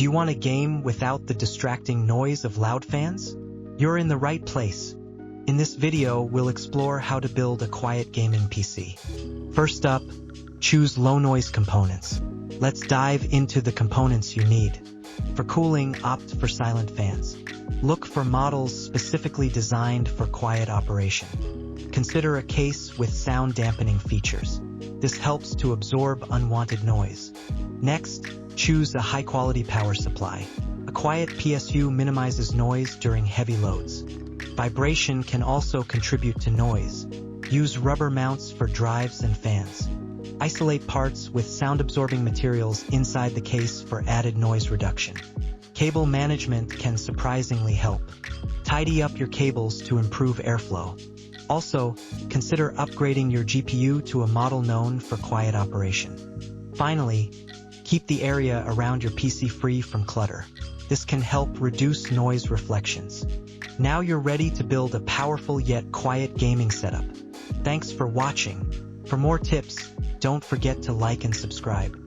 Do you want a game without the distracting noise of loud fans? You're in the right place. In this video, we'll explore how to build a quiet gaming PC. First up, choose low-noise components. Let's dive into the components you need. For cooling, opt for silent fans. Look for models specifically designed for quiet operation. Consider a case with sound dampening features. This helps to absorb unwanted noise. Next, choose a high-quality power supply. A quiet PSU minimizes noise during heavy loads. Vibration can also contribute to noise. Use rubber mounts for drives and fans. Isolate parts with sound-absorbing materials inside the case for added noise reduction. Cable management can surprisingly help. Tidy up your cables to improve airflow. Also, consider upgrading your GPU to a model known for quiet operation. Finally, keep the area around your PC free from clutter. This can help reduce noise reflections. Now you're ready to build a powerful yet quiet gaming setup. Thanks for watching. For more tips, don't forget to like and subscribe.